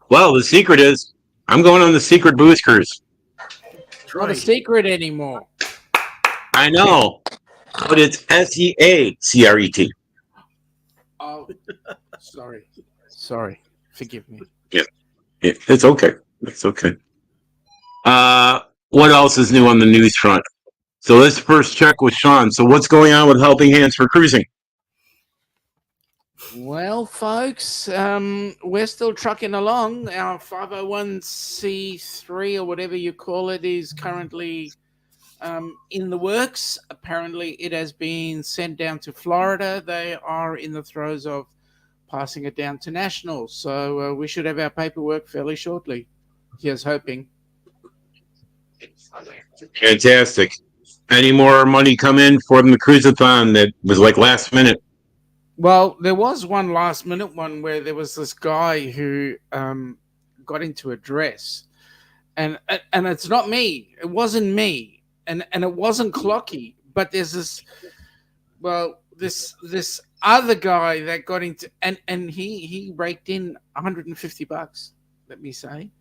Well, the secret is I'm going on the secret booze cruise. It's not a secret anymore. I know, but it's SEACRET. Oh, sorry. Forgive me. Yeah, it's okay. It's okay. What else is new on the news front? So let's first check with Sean. So what's going on with Helping Hands for Cruising? Well, folks, we're still trucking along. Our 501c3 or whatever you call it is currently in the works. Apparently, it has been sent down to Florida. They are in the throes of passing it down to national. So we should have our paperwork fairly shortly. Here's hoping. Fantastic. Any more money come in for the cruisathon that was like last minute? Well, there was one last minute one where there was this guy who got into a dress, and it's not me. It wasn't me, and it wasn't Clocky. But there's this other guy that got into and he raked in $150. Let me say.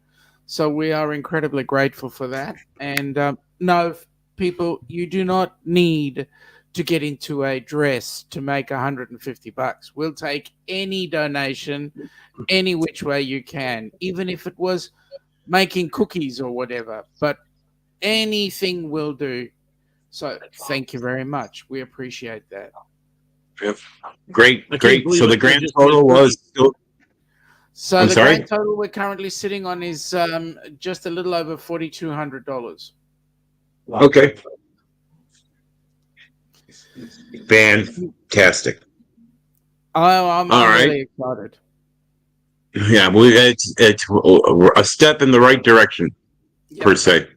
So we are incredibly grateful for that. And no, people, you do not need to get into a dress to make $150. We'll take any donation, any which way you can, even if it was making cookies or whatever. But anything will do. So thank you very much. We appreciate that. Yep. Great. So the grand total was still. So the grand total we're currently sitting on is just a little over $4,200. Okay. Fantastic. Oh, I'm really excited. Yeah, it's a step in the right direction, per se.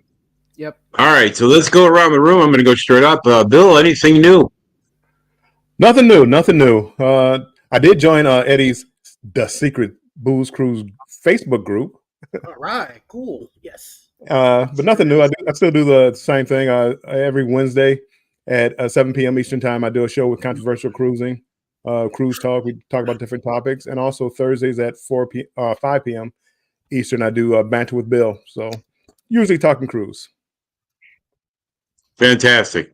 Yep. All right, so let's go around the room. I'm going to go straight up. Bill, anything new? Nothing new. I did join Eddie's The Secret Booze Cruise Facebook group. All right, cool. Yes. But nothing new. I still do the same thing. Every Wednesday at 7 p.m. Eastern Time, I do a show with Controversial Cruising, Cruise Talk. We talk about different topics. And also Thursdays at 5 p.m. Eastern, I do Banter with Bill. So usually talking cruise. Fantastic.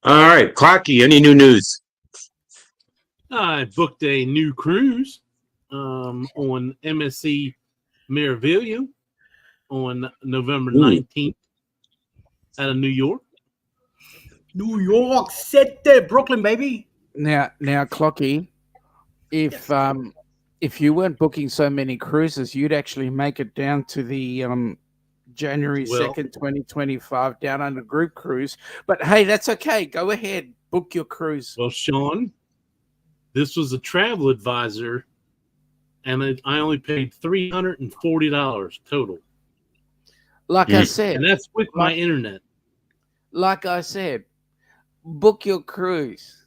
All right, Clocky, any new news? I booked a new cruise on MSC Meraviglia on November 19th out of New York. New York City, Brooklyn, baby. Now, Clocky, if you weren't booking so many cruises, you'd actually make it down to the January 2nd, 2025 Down Under group cruise. But hey, that's okay. Go ahead, book your cruise. Well, Sean, this was a travel advisor, and I only paid $340 total. Like I said, and that's with my internet. Like I said, book your cruise.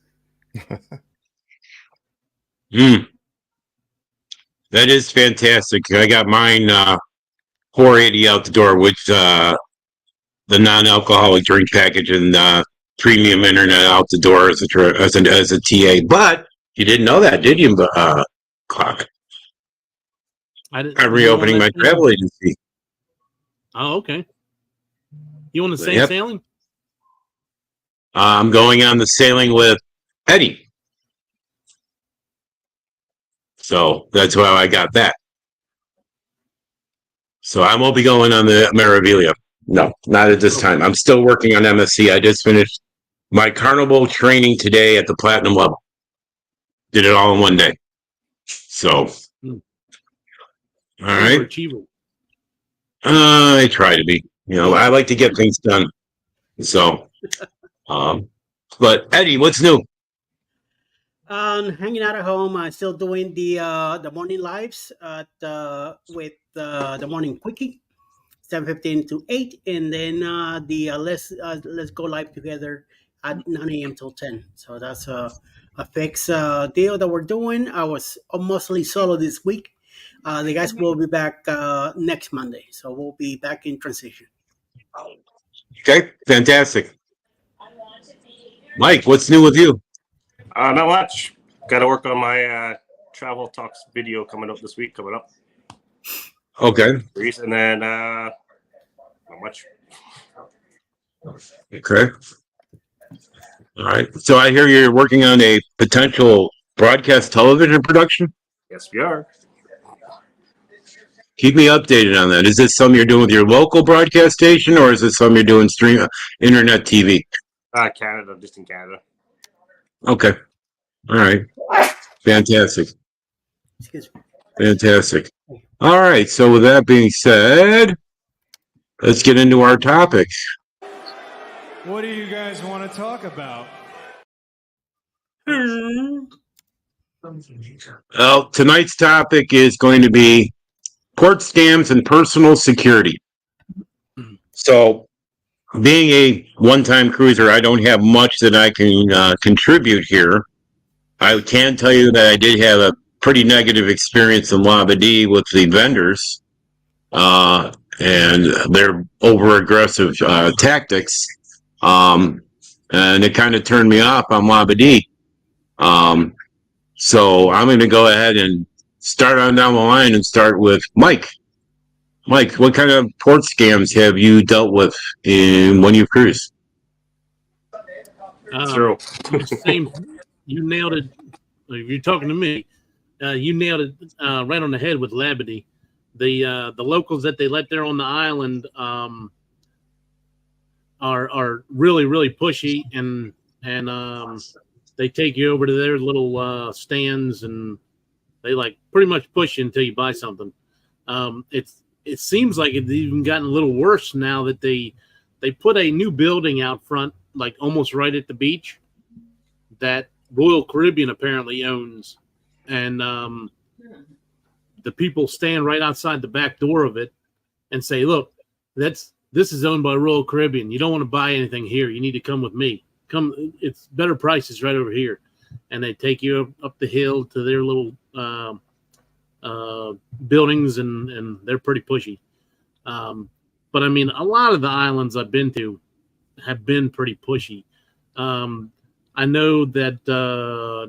That is fantastic. I got mine $480 out the door with the non-alcoholic drink package and premium internet out the door as a TA. But you didn't know that, did you, Clock? I'm reopening my travel agency. Oh, okay. You want to say sailing? I'm going on the sailing with Eddie. So that's why I got that. So I won't be going on the Meraviglia. No, not at this time. I'm still working on MSC. I just finished my carnival training today at the platinum level. Did it all in one day. So, all right. I try to be. I like to get things done. So, but Eddie, what's new? Hanging out at home. I'm still doing the morning lives with the morning quickie, 7:15 to 8, and then the let's go live together at 9 a.m. till 10. So that's a fixed deal that we're doing. I was mostly solo this week. The guys will be back next Monday, so we'll be back in transition. Okay, fantastic. Mike, what's new with you? Not much. Got to work on my travel talks video coming up this week. Okay. And then not much. Okay. All right. So I hear you're working on a potential broadcast television production. Yes, we are. Keep me updated on that. Is this something you're doing with your local broadcast station, or is it something you're doing internet TV? Canada, just in Canada. Okay. All right. Fantastic. Excuse me. Fantastic. All right. So with that being said, let's get into our topic. What do you guys want to talk about? Well, tonight's topic is going to be port scams and personal security. So, being a one-time cruiser, I don't have much that I can contribute here. I can tell you that I did have a pretty negative experience in Labadee with the vendors and their over-aggressive tactics. And it kind of turned me off on Labadee. So I'm going to go ahead and start on down the line and start with Mike. Mike, what kind of port scams have you dealt with when you cruise? Zero. Same. You nailed it. If you're talking to me, you nailed it right on the head with Labadee. The locals that they let there on the island are really, really pushy, and they take you over to their little stands, and they like pretty much push you until you buy something. It seems like it's even gotten a little worse now that they put a new building out front, like almost right at the beach, that Royal Caribbean apparently owns, and the people stand right outside the back door of it and say, "Look, this is owned by Royal Caribbean. You don't want to buy anything here. You need to come with me. Come, it's better prices right over here." And they take you up the hill to their little buildings, and they're pretty pushy. But I mean, a lot of the islands I've been to have been pretty pushy. I know that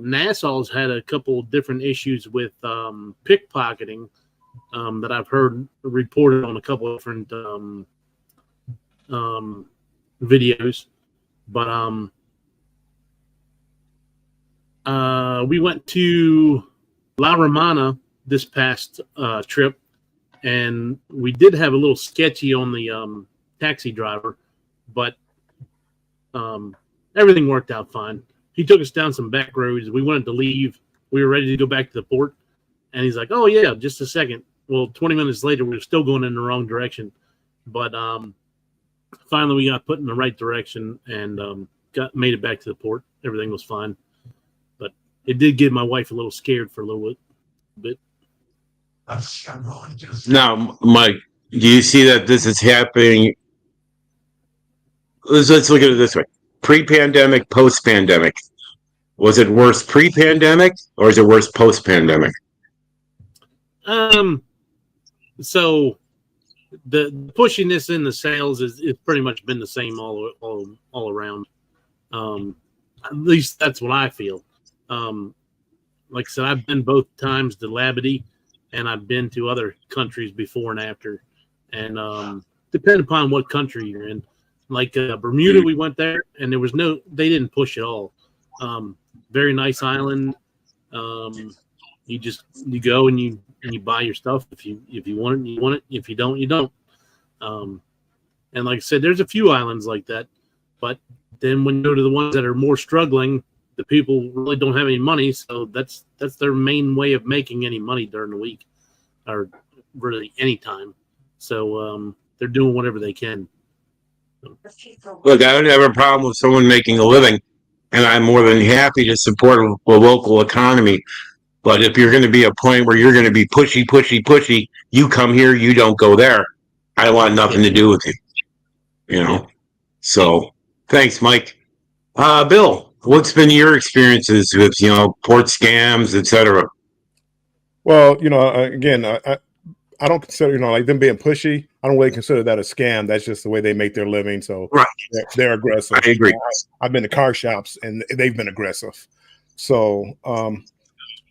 Nassau's had a couple different issues with pickpocketing that I've heard reported on a couple of different videos. But we went to La Romana this past trip, and we did have a little sketchy on the taxi driver, but everything worked out fine. He took us down some back roads. We wanted to leave. We were ready to go back to the port, and he's like, "Oh yeah, just a second." Well, 20 minutes later, we were still going in the wrong direction, but finally we got put in the right direction and made it back to the port. Everything was fine, but it did get my wife a little scared for a little bit. Now, Mike, do you see that this is happening? Let's look at it this way. Pre-pandemic, post-pandemic. Was it worse pre-pandemic or is it worse post-pandemic? So the pushiness in the sales is pretty much been the same all around. At least that's what I feel. Like I said, I've been both times to Labadee, and I've been to other countries before and after. And depending upon what country you're in, like Bermuda, we went there, and they didn't push at all. Very nice island. You go and you buy your stuff. If you want it, you want it. If you don't, you don't. And like I said, there's a few islands like that. But then when you go to the ones that are more struggling, the people really don't have any money, so that's their main way of making any money during the week, or really any time. So they're doing whatever they can. Look, I don't have a problem with someone making a living, and I'm more than happy to support the local economy. But if you're going to be a point where you're going to be pushy, you come here, you don't go there. I want nothing to do with you. You know? So, thanks, Mike. Bill, what's been your experiences with, port scams, etc.? Well, again, I don't consider, like them being pushy. I don't really consider that a scam. That's just the way they make their living. So right. they're aggressive. I agree. I've been to car shops and they've been aggressive. So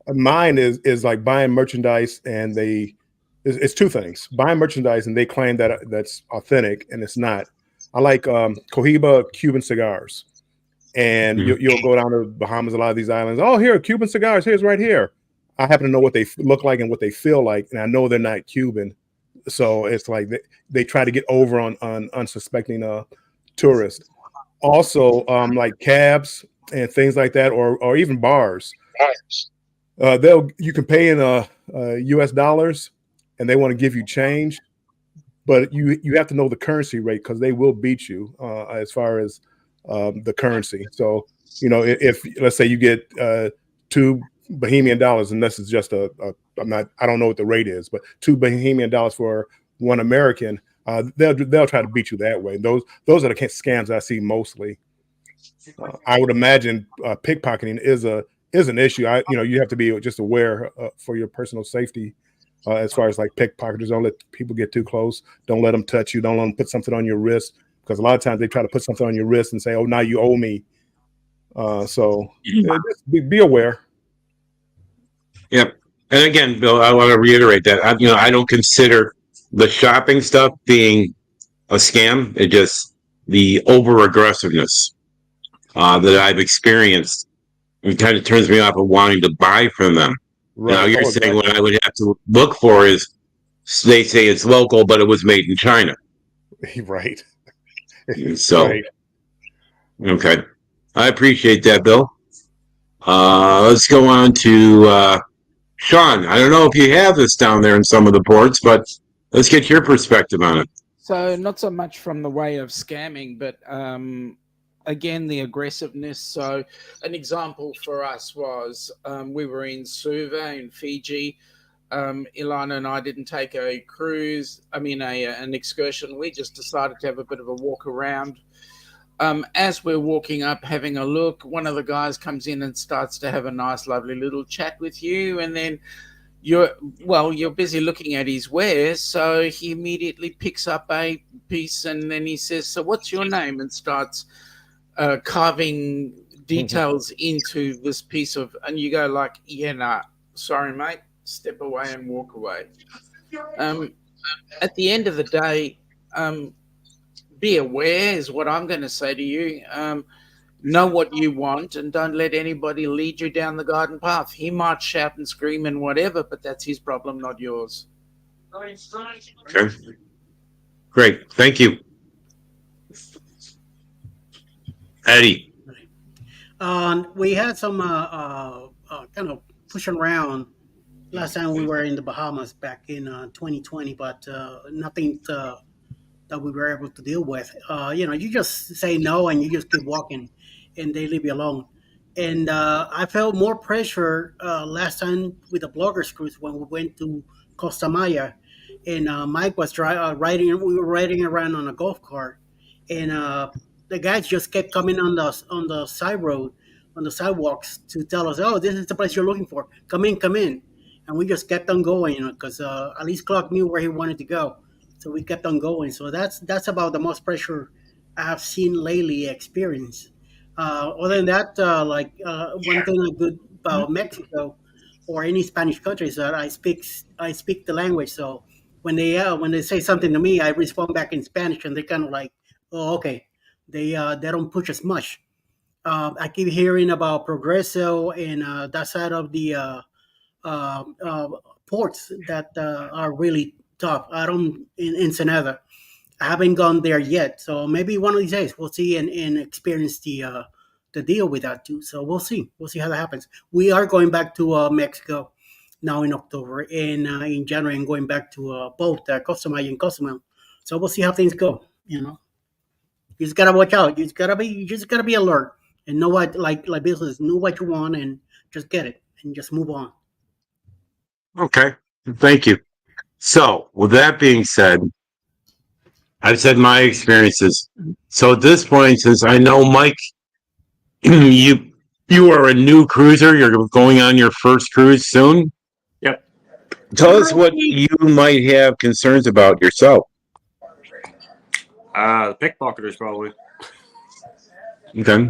Mine is like buying merchandise, and it's two things: buying merchandise, and they claim that that's authentic, and it's not. I like Cohiba Cuban cigars, and you'll go down to Bahamas, a lot of these islands. Oh, here, Cuban cigars. Here's right here. I happen to know what they look like and what they feel like, and I know they're not Cuban. So it's like they try to get over on unsuspecting tourists. Also, like cabs and things like that, or even bars. You can pay in U.S. dollars, and they want to give you change, but you have to know the currency rate because they will beat you as far as the currency. So if let's say you get two Bahamian dollars, and this is just I don't know what the rate is, but $2 Bahamian for one American, they'll try to beat you that way. Those are the scams I see mostly. I would imagine pickpocketing is an issue. You have to be just aware for your personal safety as far as like pickpocketers. Don't let people get too close. Don't let them touch you. Don't let them put something on your wrist, because a lot of times they try to put something on your wrist and say, "Oh, now you owe me." So just be aware. Yep. And again, Bill, I want to reiterate that I don't consider the shopping stuff being a scam. It just the over aggressiveness that I've experienced. It kind of turns me off of wanting to buy from them. Right. Now you're saying what I would have to look for is they say it's local, but it was made in China. Right. So, right. Okay. I appreciate that, Bill. Let's go on to Sean. I don't know if you have this down there in some of the ports, but let's get your perspective on it. So not so much from the way of scamming, but again, the aggressiveness. So an example for us was we were in Suva in Fiji. Ilana and I didn't take a cruise, an excursion. We just decided to have a bit of a walk around. As we're walking up, having a look, one of the guys comes in and starts to have a nice, lovely little chat with you. And then you're busy looking at his wares. So he immediately picks up a piece and then he says, "So what's your name?" and starts carving details into this piece of, and you go like, "Yeah, nah, sorry, mate, step away and walk away." At the end of the day, be aware is what I'm going to say to you. Know what you want and don't let anybody lead you down the garden path. He might shout and scream and whatever, but that's his problem, not yours. Okay. Great. Thank you. Eddie. We had some kind of pushing around last time we were in the Bahamas back in 2020, but nothing that we were able to deal with. You just say no and you just keep walking, and they leave you alone. And I felt more pressure last time with the bloggers cruise when we went to Costa Maya, and Mike was riding. We were riding around on a golf cart, and the guys just kept coming on the side road, on the sidewalks to tell us, "Oh, this is the place you're looking for. Come in, come in." And we just kept on going, because at least Clark knew where he wanted to go. So we kept on going. So that's about the most pressure I have seen lately experience. Other than that, one thing good about Mexico or any Spanish country is that I speak the language. So when they say something to me, I respond back in Spanish, and they kind of like, "Oh, okay." They don't push as much. I keep hearing about Progreso and that side of the uh, uh, ports that are really tough. I don't in Ensenada. I haven't gone there yet, so maybe one of these days we'll see and experience the deal with that too. So we'll see. We'll see how that happens. We are going back to Mexico now in October and in January, and going back to both Costa Maya and Cozumel. So we'll see how things go. You just gotta watch out. You just gotta be alert and know what like business. Know what you want and just get it and just move on. Okay. Thank you. So, with that being said, I've said my experiences. So at this point, since I know Mike, you are a new cruiser. You're going on your first cruise soon. Yep. Tell us what you might have concerns about yourself. The pickpocketers probably. Okay.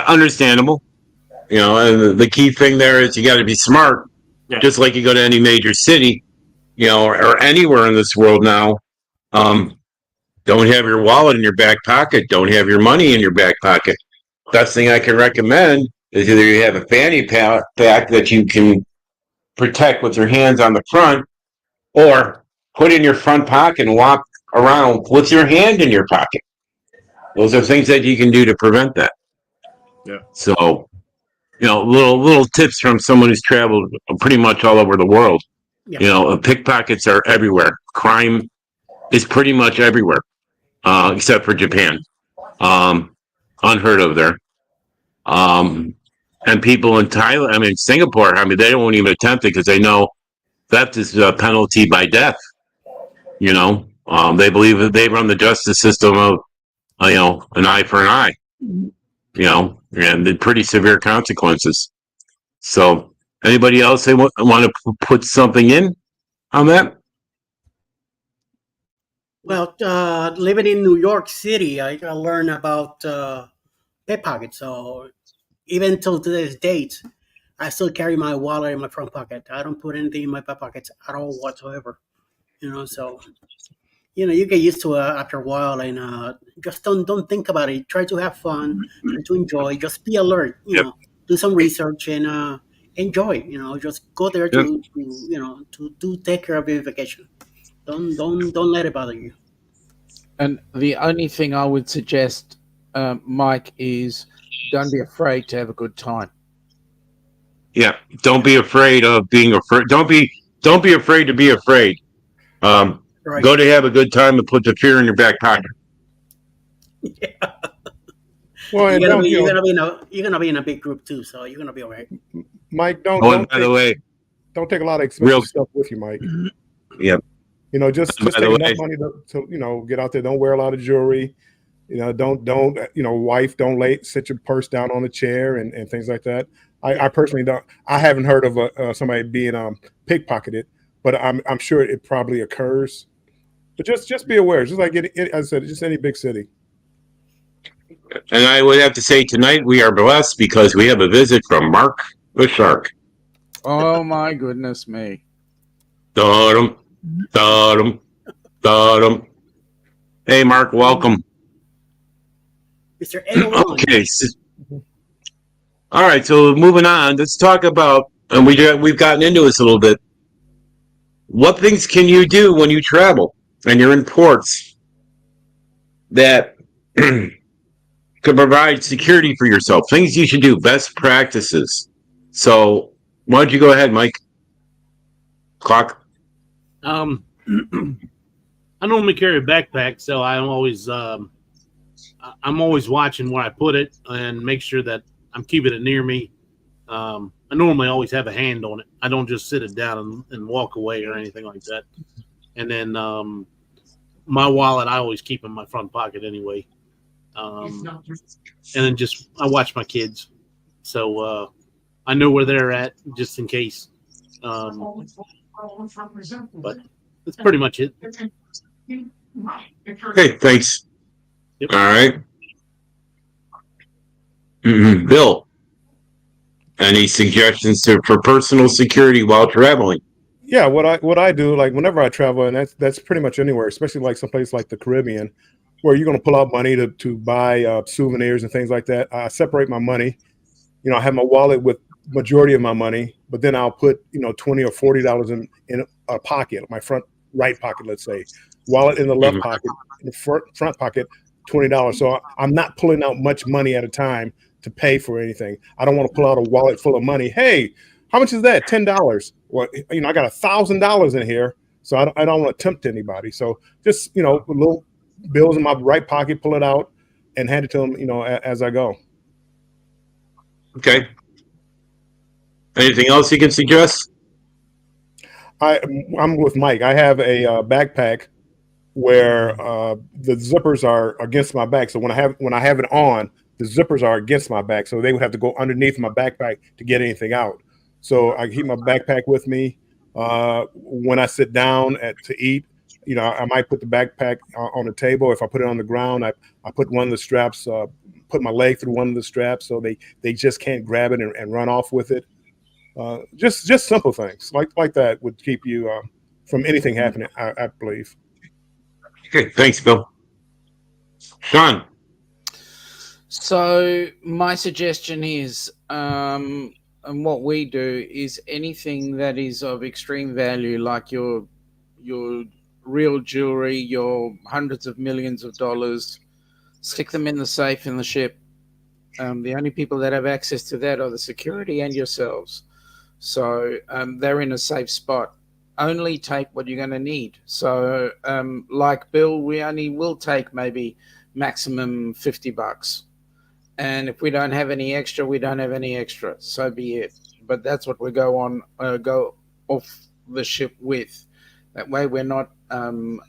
Understandable. You know, and the key thing there is you got to be smart. Yeah. Just like you go to any major city, you know, or anywhere in this world now. Don't have your wallet in your back pocket. Don't have your money in your back pocket. Best thing I can recommend is either you have a fanny pack that you can protect with your hands on the front, or put in your front pocket and walk around with your hand in your pocket. Those are things that you can do to prevent that. Yeah. So, you know, little tips from someone who's traveled pretty much all over the world. Yeah. You know, pickpockets are everywhere. Crime is pretty much everywhere, except for Japan. Unheard of there. And people in Thailand, I mean, Singapore, I mean, they don't even attempt it because they know theft is a penalty by death. You know, they believe that they run the justice system of, you know, an eye for an eye, you know, and the pretty severe consequences. So, anybody else they want to put something in on that? Well, living in New York City, I learned about pickpockets. So even till today's date, I still carry my wallet in my front pocket. I don't put anything in my back pockets at all whatsoever. So you get used to it after a while, and just don't think about it. Try to have fun, try to enjoy. Just be alert. Yep. Do some research and enjoy. Just go there Yep. to take care of your vacation. Don't let it bother you. And the only thing I would suggest, Mike, is don't be afraid to have a good time. Yeah, don't be afraid of being afraid. Don't be afraid to be afraid. Right. Go to have a good time and put the fear in your back pocket. Well, and You're gonna be in a big group too, so you're gonna be all right. Mike, Oh, and by the way, don't take a lot of expensive Real- stuff with you, Mike. Yep. Just By take the enough way- money to get out there. Don't wear a lot of jewelry. Don't wife, don't sit your purse down on a chair and things like that. I personally don't. I haven't heard of somebody being pickpocketed, but I'm sure it probably occurs. But just be aware. Just like as I said, just any big city. And I would have to say tonight we are blessed because we have a visit from Mark the Shark. Oh my goodness me! Da-dum, da-dum, da-dum. Hey, Mark, welcome. Mr. Ed Okay. All right. So moving on, let's talk about, and we've gotten into this a little bit. What things can you do when you travel and you're in ports that could provide security for yourself? Things you should do, best practices. So why don't you go ahead, Mike? Clock. I normally carry a backpack, so I'm always watching where I put it and make sure that I'm keeping it near me. I normally always have a hand on it. I don't just sit it down and walk away or anything like that. And then my wallet, I always keep in my front pocket anyway. And then I watch my kids, so I know where they're at just in case. But that's pretty much it. Okay, thanks. Yep. All right. Bill, any suggestions for personal security while traveling? Yeah, what I do, like whenever I travel, and that's pretty much anywhere, especially like someplace like the Caribbean, where you're going to pull out money to buy souvenirs and things like that. I separate my money. I have my wallet with majority of my money, but then I'll put $20 or $40 in a pocket, my front right pocket, let's say, wallet in the left pocket, in the front pocket, $20. So I'm not pulling out much money at a time to pay for anything. I don't want to pull out a wallet full of money. Hey, how much is that? $10. Well, I got $1,000 in here, so I don't want to tempt anybody. So just little bills in my right pocket, pull it out, and hand it to them, as I go. Okay. Anything else you can suggest? I'm with Mike. I have a backpack where the zippers are against my back. So when I have it on, the zippers are against my back. So they would have to go underneath my backpack to get anything out. So I keep my backpack with me. When I sit down to eat, I might put the backpack on the table. If I put it on the ground, I put one of the straps put my leg through one of the straps so they just can't grab it and run off with it. Just simple things like that would keep you from anything happening, I believe. Okay, thanks, Bill. Sean. So my suggestion is, and what we do is anything that is of extreme value, like your real jewelry, your hundreds of millions of dollars, stick them in the safe in the ship. The only people that have access to that are the security and yourselves. So they're in a safe spot. Only take what you're going to need. So like Bill, we only will take maybe maximum $50. And if we don't have any extra, we don't have any extra. So be it. But that's what we go off the ship with. That way we're not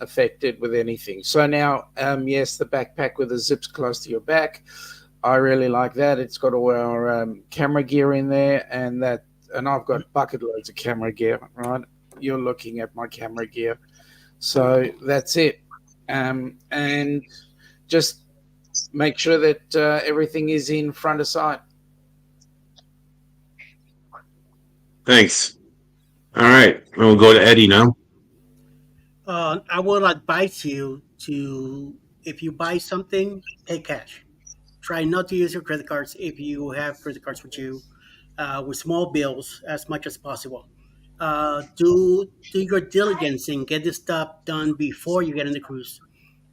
affected with anything. So now, yes, the backpack with the zips close to your back. I really like that. It's got all our camera gear in there, and I've got bucket loads of camera gear, right? You're looking at my camera gear. So that's it. And just make sure that everything is in front of sight. Thanks. All right, we'll go to Eddie now. I would advise you to, if you buy something, pay cash. Try not to use your credit cards if you have credit cards with you, with small bills as much as possible. Do your diligence and get this stuff done before you get on the cruise.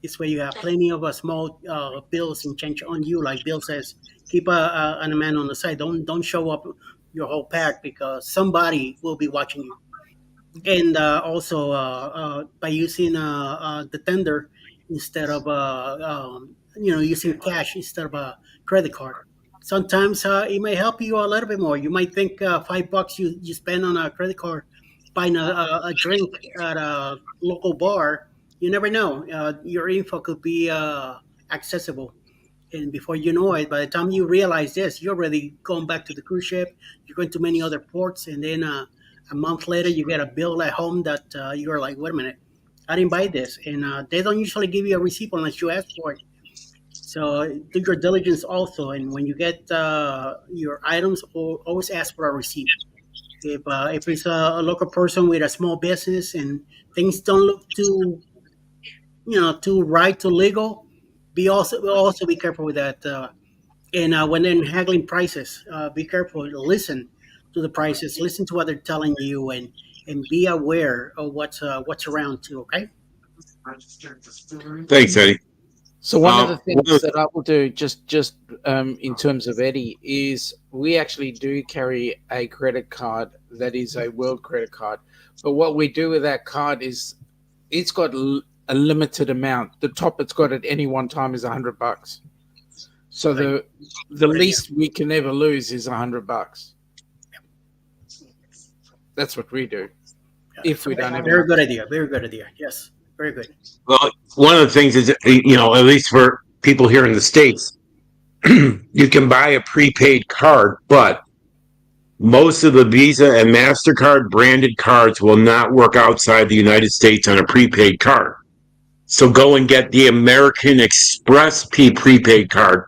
This way you have plenty of small bills and change on you. Like Bill says, keep an amount on the side. Don't show up your whole pack because somebody will be watching you. And also by using the tender instead of using cash instead of a credit card. Sometimes it may help you a little bit more. You might think $5 you spend on a credit card buying a drink at a local bar. You never know. Your info could be accessible. And before you know it, by the time you realize this, you're already going back to the cruise ship. You're going to many other ports. And then a month later, you get a bill at home that you're like, wait a minute, I didn't buy this. And they don't usually give you a receipt unless you ask for it. So do your diligence also. And when you get your items, always ask for a receipt. If it's a local person with a small business and things don't look too right to legal, also be careful with that. And when they're haggling prices, be careful. Listen to the prices. Listen to what they're telling you, and be aware of what's around too. Okay. Thanks, Eddie. So one of the things that I will do, just in terms of Eddie, is we actually do carry a credit card that is a world credit card. But what we do with that card is it's got a limited amount. The top it's got at any one time is $100. So the least we can ever lose is $100. That's what we do. If we don't have Very good idea. Very good idea. Yes. Very good. Well, one of the things is, at least for people here in the States, you can buy a prepaid card, but most of the Visa and MasterCard branded cards will not work outside the United States on a prepaid card. So go and get the American Express prepaid card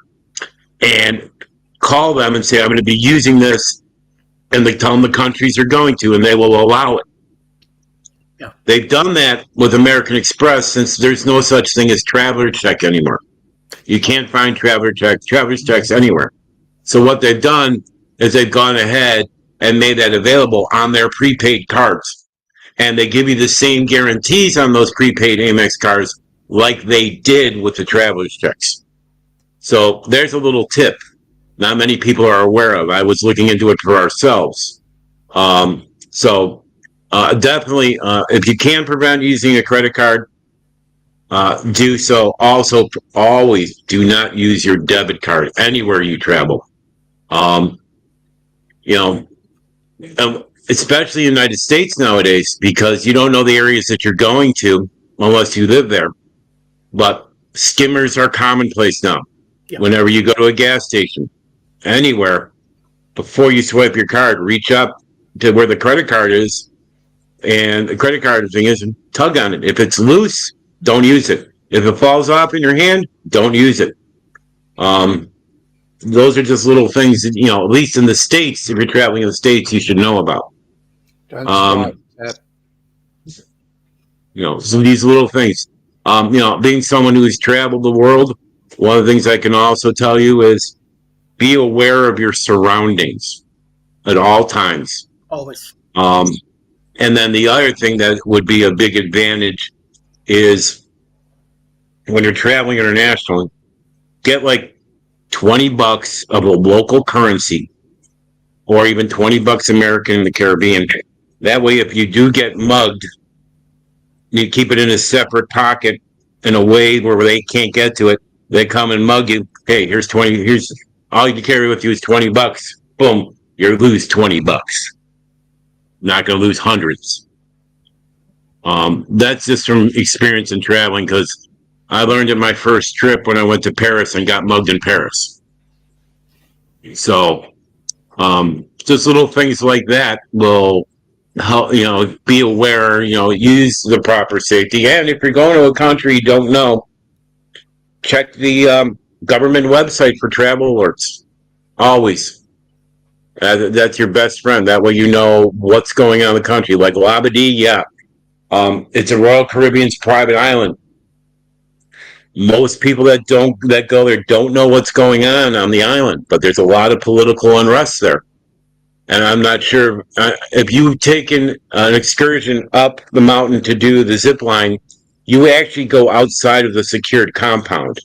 and call them and say, I'm going to be using this, and they tell them the countries they're going to, and they will allow it. Yeah. They've done that with American Express since there's no such thing as traveler check anymore. You can't find traveler's checks anywhere. So what they've done is they've gone ahead and made that available on their prepaid cards. And they give you the same guarantees on those prepaid Amex cards like they did with the traveler's checks. So there's a little tip not many people are aware of. I was looking into it for ourselves. Definitely, if you can prevent using a credit card, do so. Also, always do not use your debit card anywhere you travel. Especially in the United States nowadays, because you don't know the areas that you're going to unless you live there. But skimmers are commonplace now. Yeah. Whenever you go to a gas station, anywhere, before you swipe your card, reach up to where the credit card is, and the credit card thing is, tug on it. If it's loose, don't use it. If it falls off in your hand, don't use it. those are just little things that, at least in the States, if you're traveling in the States, you should know about. Don't start that. So these little things. Being someone who has traveled the world, one of the things I can also tell you is be aware of your surroundings at all times. Always. And then the other thing that would be a big advantage is when you're traveling internationally, get like $20 of a local currency or even $20 American in the Caribbean. That way, if you do get mugged, you keep it in a separate pocket in a way where they can't get to it. They come and mug you. Hey, here's 20. Here's all you can carry with you is $20. Boom, you lose $20. Not going to lose hundreds. That's just from experience in traveling, because I learned in my first trip when I went to Paris and got mugged in Paris. So, just little things like that will help, be aware, use the proper safety. And if you're going to a country you don't know, check the government website for travel alerts. Always. That's your best friend. That way you know what's going on in the country. Like Labadee, yeah. It's a Royal Caribbean's private island. Most people that go there don't know what's going on the island, but there's a lot of political unrest there. And I'm not sure if you've taken an excursion up the mountain to do the zip line, you actually go outside of the secured compound.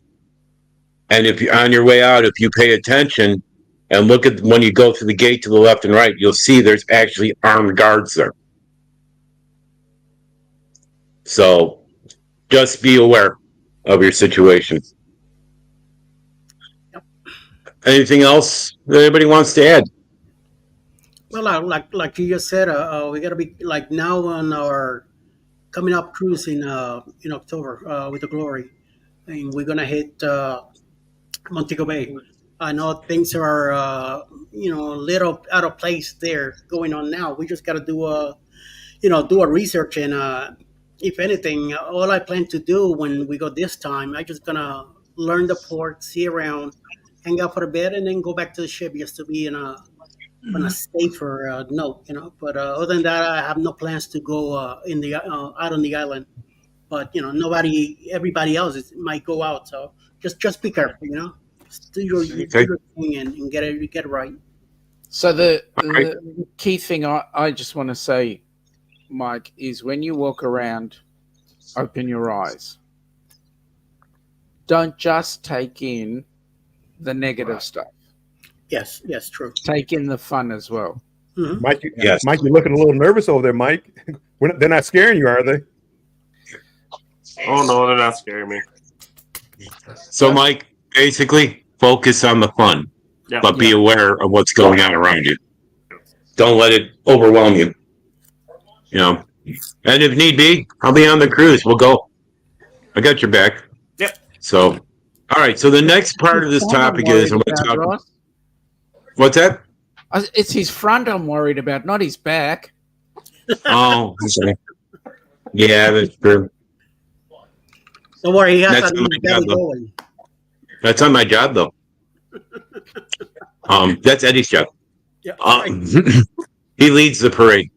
And if you're on your way out, if you pay attention and look at when you go through the gate to the left and right, you'll see there's actually armed guards there. So just be aware of your situation. Yep. Anything else that anybody wants to add? Well, like you just said, we gotta be like now on our coming up cruise in October with the Glory, and we're gonna hit Montego Bay. I know things are a little out of place there going on now. We just gotta do a research, and if anything, all I plan to do when we go this time, I just gonna learn the port, see around, hang out for a bit, and then go back to the ship just to be on a safer note, But other than that, I have no plans to go out on the island. But everybody else might go out, so just be careful, Just do your thing and get it right. So the key thing I just want to say, Mike, is when you walk around, open your eyes. Don't just take in the negative stuff. Yes, true. Take in the fun as well. Mm-hmm. Mike, you're looking a little nervous over there, Mike. They're not scaring you, are they? Oh no, they're not scaring me. So, Mike, basically, focus on the fun, but be aware of what's going on around you. Don't let it overwhelm you. And if need be, I'll be on the cruise. We'll go. I got your back. Yep. So, all right. So the next part of this topic is I'm going to talk. Ross. What's that? It's his front I'm worried about, not his back. Oh, okay. Yeah, that's true. Don't worry, he has That's that belly going. That's on my job, though. That's Eddie's job. Yeah, He leads the parade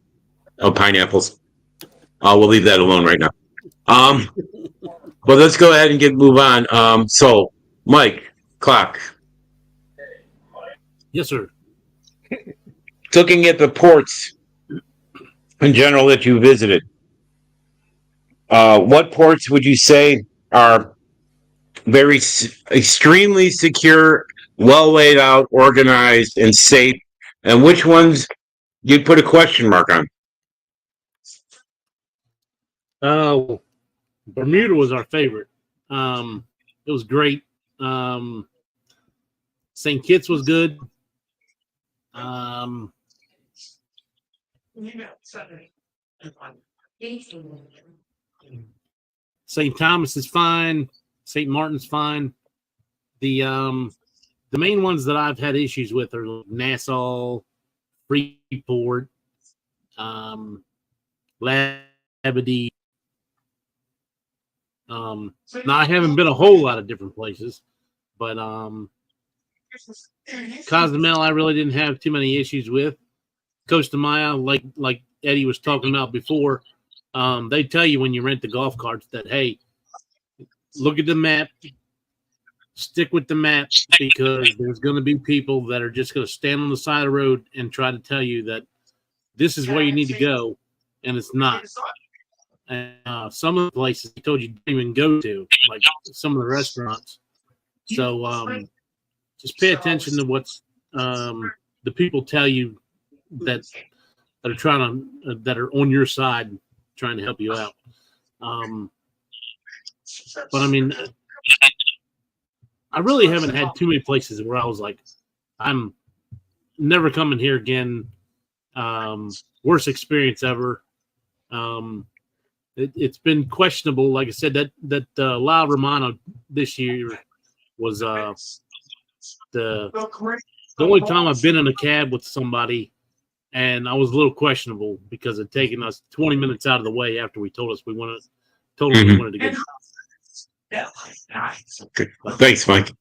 of pineapples. We'll leave that alone right now. But let's go ahead and move on. So, Mike, clock. Yes, sir. Looking at the ports in general that you visited, what ports would you say are very extremely secure, well laid out, organized, and safe, and which ones you'd put a question mark on? Bermuda was our favorite. It was great. St. Kitts was good. St. Thomas is fine. St. Martin's fine. The main ones that I've had issues with are Nassau, Freeport, Labadee. Now I haven't been a whole lot of different places, but Cozumel, I really didn't have too many issues with. Costa Maya, like Eddie was talking about before, they tell you when you rent the golf carts that, hey, look at the map, stick with the map, because there's going to be people that are just going to stand on the side of the road and try to tell you that this is where you need to go, and it's not. And some of the places they told you didn't even go to, like some of the restaurants. So just pay attention to what's the people tell you that are trying to that are on your side, trying to help you out. But I mean, I really haven't had too many places where I was like, I'm never coming here again. Worst experience ever. It's been questionable. Like I said, that La Romana this year was the only time I've been in a cab with somebody, and I was a little questionable because it taken us 20 minutes out of the way after we told us we wanted to get. Okay. Thanks, Mike.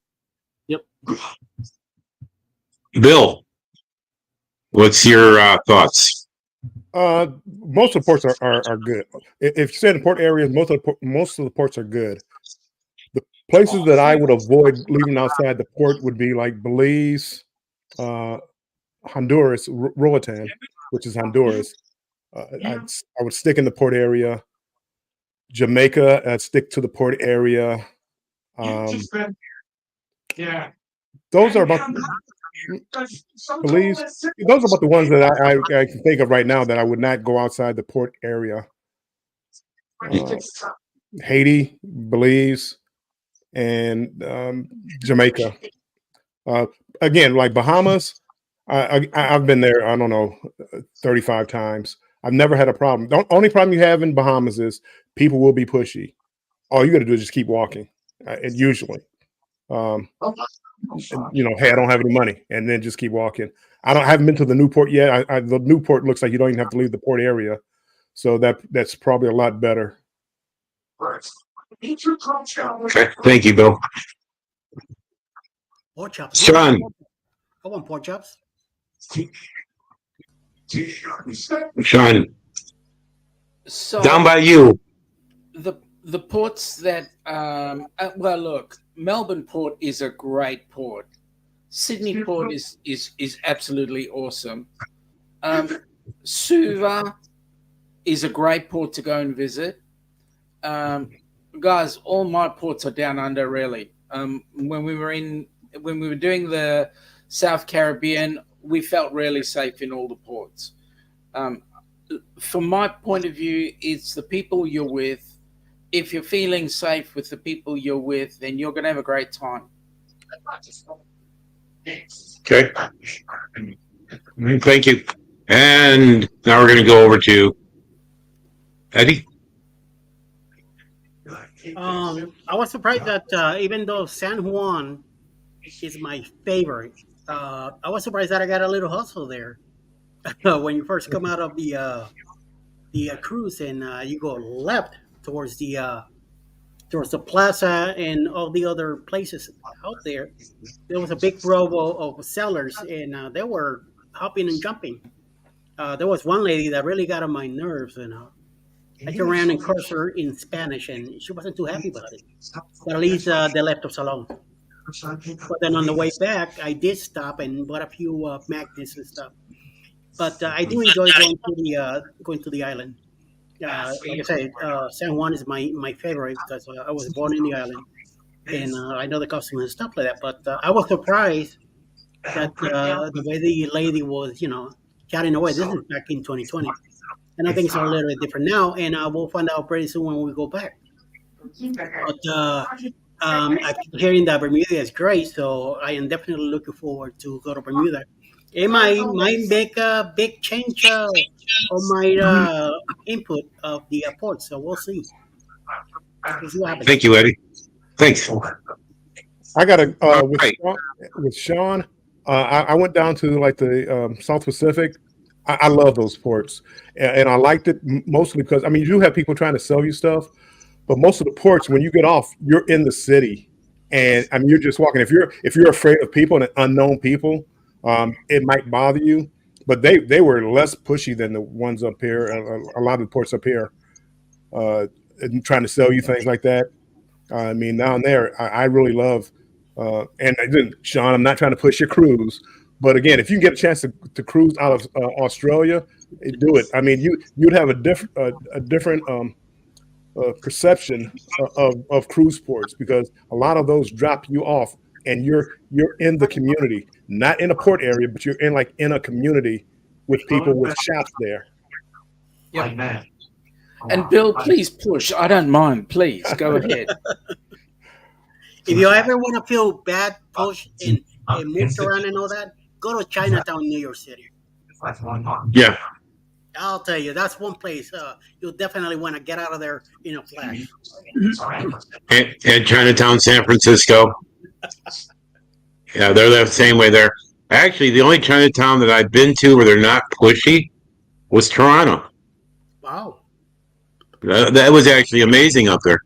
Yep. Bill, what's your thoughts? Most of the ports are good. If you say the port areas, most of the ports are good. The places that I would avoid leaving outside the port would be like Belize, Honduras, Roatan, which is Honduras. I would stick in the port area. Jamaica, I'd stick to the port area. Those are about Belize. Those are about the ones that I can think of right now that I would not go outside the port area. Haiti, Belize, and Jamaica. Again, like Bahamas, I've been there, I don't know, 35 times. I've never had a problem. The only problem you have in Bahamas is people will be pushy. All you got to do is just keep walking. And usually, hey, I don't have any money, and then just keep walking. I haven't been to the Newport yet. The Newport looks like you don't even have to leave the port area, so that's probably a lot better. Okay, thank you, Bill. Pork chops. Sean. I want pork chops. Sean, So down by you. the ports that well, look, Melbourne Port is a great port. Sydney Port is absolutely awesome. Suva is a great port to go and visit. Guys, all my ports are down under, really. When we were doing the South Caribbean, we felt really safe in all the ports. From my point of view, it's the people you're with. If you're feeling safe with the people you're with, then you're going to have a great time. Okay. Thank you. And now we're going to go over to Eddie. I was surprised that even though San Juan is my favorite, I was surprised that I got a little hustle there. When you first come out of the cruise and you go left towards the plaza and all the other places out there, there was a big row of sellers, and they were hopping and jumping. There was one lady that really got on my nerves, and I turned around and cursed her in Spanish, and she wasn't too happy about it. But at least they left the salon. But then on the way back, I did stop and bought a few magnets and stuff. But I do enjoy going to the island. Like I said, San Juan is my favorite because I was born in the island, and I know the customs and stuff like that. But I was surprised that the way the lady was, chatting away. This is back in 2020, and I think it's a little bit different now. And we'll find out pretty soon when we go back. But I keep hearing that Bermuda is great, so I am definitely looking forward to go to Bermuda. It might make a big change on my input of the port, so we'll see. We'll see what happens. Thank you, Eddie. Thanks. I got to Right. with Sean. I went down to like the South Pacific. I love those ports, and I liked it mostly because you do have people trying to sell you stuff, but most of the ports, when you get off, you're in the city, And I mean, you're just walking. If you're afraid of people and unknown people, it might bother you. But they were less pushy than the ones up here. A lot of the ports up here, and trying to sell you things like that. I mean, down there, I really love. And then, Sean, I'm not trying to push your cruise, but again, if you can get a chance to cruise out of Australia, do it. I mean, you'd have a different perception of cruise ports, because a lot of those drop you off, and you're in the community, not in a port area, but you're in a community with people with shops there. Yep. And Bill, please push. I don't mind. Please go ahead. If you ever want to feel bad, push and move around and all that, go to Chinatown, New York City. Yeah. I'll tell you, that's one place you'll definitely want to get out of there in a flash. And Chinatown, San Francisco. Yeah, they're the same way there. Actually, the only Chinatown that I've been to where they're not pushy was Toronto. Wow. That was actually amazing up there.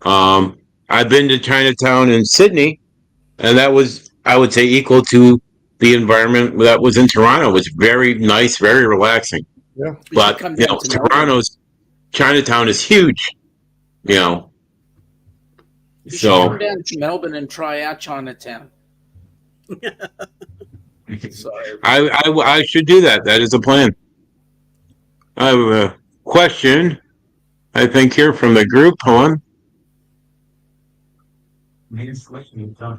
I've been to Chinatown in Sydney, and that was, I would say, equal to the environment that was in Toronto. It was very nice, very relaxing. Yeah. But Toronto's Chinatown is huge. You should come down to Melbourne and try out Chinatown. I should do that. That is a plan. I have a question, I think, here from the group. Hold on.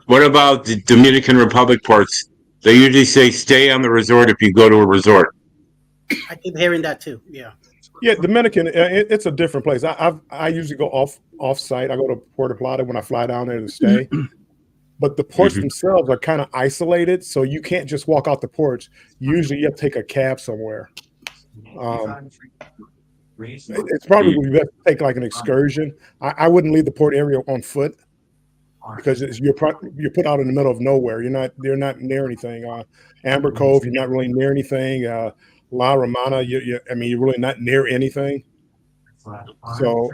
What about the Dominican Republic ports? They usually say stay on the resort if you go to a resort. I keep hearing that too. Yeah. Yeah, Dominican, it's a different place. I usually go off site. I go to Puerto Plata when I fly down there to stay. But the ports themselves are kind of isolated, so you can't just walk out the ports. Usually, you have to take a cab somewhere. It's probably best to take like an excursion. I wouldn't leave the port area on foot, because you're put out in the middle of nowhere. You're not near anything. Amber Cove, you're not really near anything. La Romana, you're really not near anything. So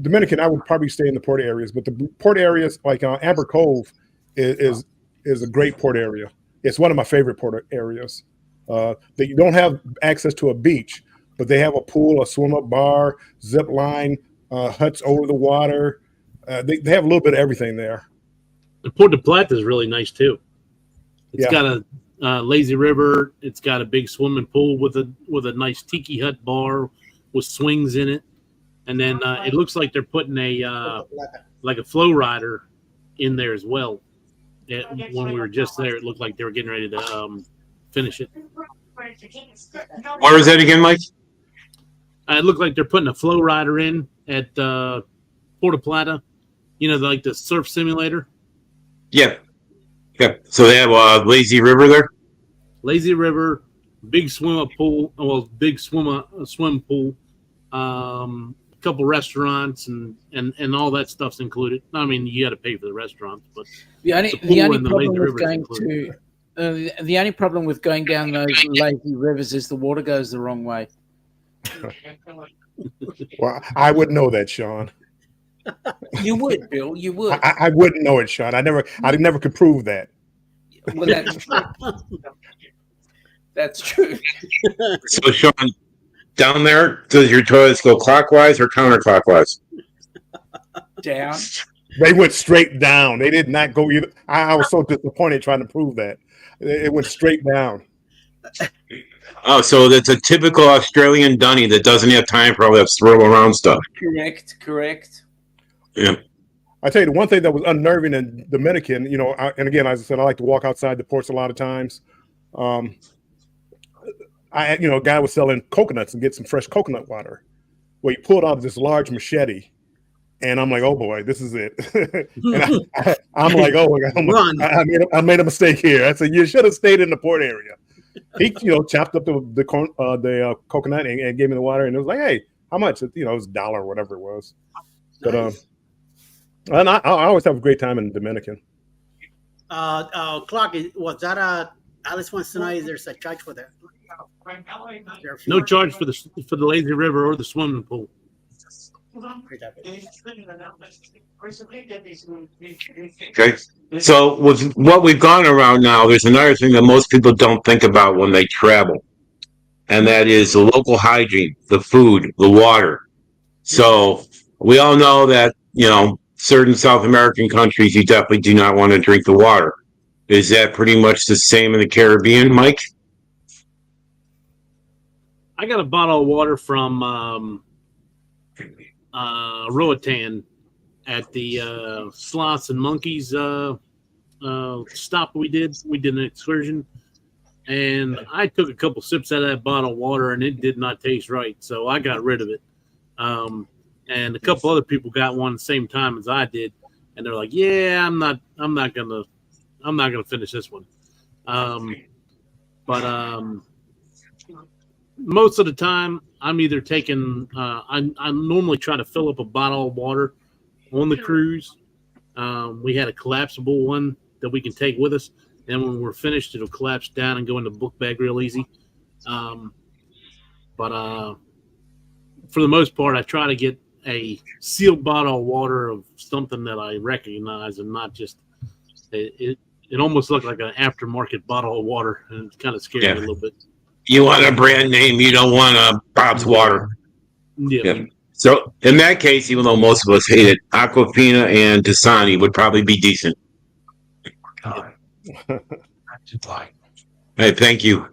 Dominican, I would probably stay in the port areas, but the port areas like Amber Cove is a great port area. It's one of my favorite port areas. They don't have access to a beach, but they have a pool, a swim-up bar, zip line, huts over the water. They have a little bit of everything there. The Puerto Plata is really nice too. It's Yeah. got a lazy river. It's got a big swimming pool with a nice tiki hut bar with swings in it, and then it looks like they're putting a flow rider in there as well. When we were just there, it looked like they were getting ready to finish it. Where is that again, Mike? It looked like they're putting a flow rider in at Puerto Plata. Like the surf simulator. Yeah. So they have a lazy river there. Lazy river, big swim pool. Well, big swim pool. A couple restaurants and all that stuff's included. I mean, you got to pay for the restaurants, but the only problem with going down those lazy rivers is the water goes the wrong way. Well, I would know that, Sean. You would, Bill. You would. I wouldn't know it, Sean. I never could prove that. Well, that's true. That's true. So, Sean, down there, does your toilets go clockwise or counterclockwise? Down. They went straight down. They did not go either. I was so disappointed trying to prove that. It went straight down. Oh, so that's a typical Australian dunny that doesn't have time for all that swirl around stuff. Correct. Yeah. I tell you, the one thing that was unnerving in Dominican, and again, as I said, I like to walk outside the ports a lot of times. A guy was selling coconuts and get some fresh coconut water. Well, he pulled out this large machete, and I'm like, oh boy, this is it. And I'm like, oh my God, I made a mistake here. I said, you should have stayed in the port area. He, chopped up the coconut and gave me the water, and it was like, hey, how much? It was $1 or whatever it was. But Nice. And I always have a great time in the Dominican. Clark, was that Alice wants to know if there's a charge for that? no charge for the lazy river or the swimming pool. Okay. So with what we've gone around now, there's another thing that most people don't think about when they travel, and that is the local hygiene, the food, the water. So we all know that, certain South American countries, you definitely do not want to drink the water. Is that pretty much the same in the Caribbean, Mike? I got a bottle of water from Roatan at the Sloths and Monkeys stop we did. We did an excursion, and I took a couple sips out of that bottle of water, and it did not taste right, so I got rid of it. And a couple other people got one the same time as I did, and they're like, "Yeah, I'm not gonna finish this one." But most of the time, I'm either taking. I normally try to fill up a bottle of water on the cruise. We had a collapsible one that we can take with us, and when we're finished, it'll collapse down and go in the book bag real easy. But for the most part, I try to get a sealed bottle of water of something that I recognize, and not just it almost looked like an aftermarket bottle of water, and it kind of scared me a little bit. You want a brand name, you don't want a Bob's water. Yeah. So in that case, even though most of us hate it, Aquafina and Dasani would probably be decent. Hey, thank you.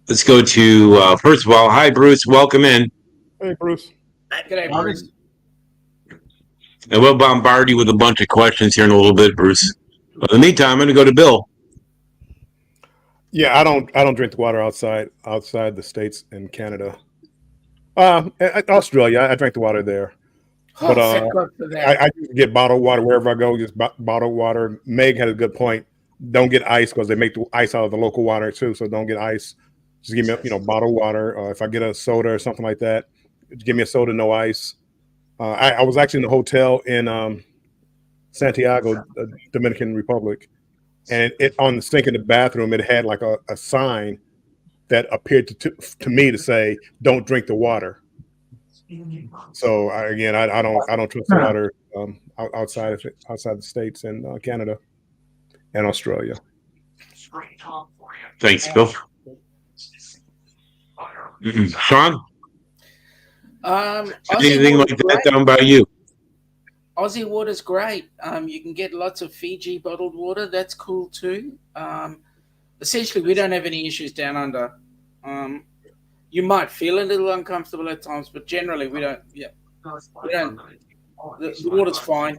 Let's go to first of all, hi Bruce, welcome in. Hey, Bruce. G'day, Bruce. And we'll bombard you with a bunch of questions here in a little bit, Bruce. But in the meantime, I'm going to go to Bill. Yeah, I don't drink the water outside the States and Canada. Australia, I drank the water there. Oh, But thank God for that. I get bottled water wherever I go. Just bottled water. Meg had a good point. Don't get ice because they make the ice out of the local water too. So don't get ice. Just give me bottled water. If I get a soda or something like that, just give me a soda, no ice. I was actually in a hotel in Santiago, Dominican Republic, and it on the sink in the bathroom it had like a sign that appeared to me to say don't drink the water. So I don't trust the water outside the States and Canada and Australia. Thanks, Bill. Sean, anything like that down by you? Aussie water's great. You can get lots of Fiji bottled water. That's cool too. Essentially, we don't have any issues down under. You might feel a little uncomfortable at times, but generally we don't. Yeah, we don't. The water's fine.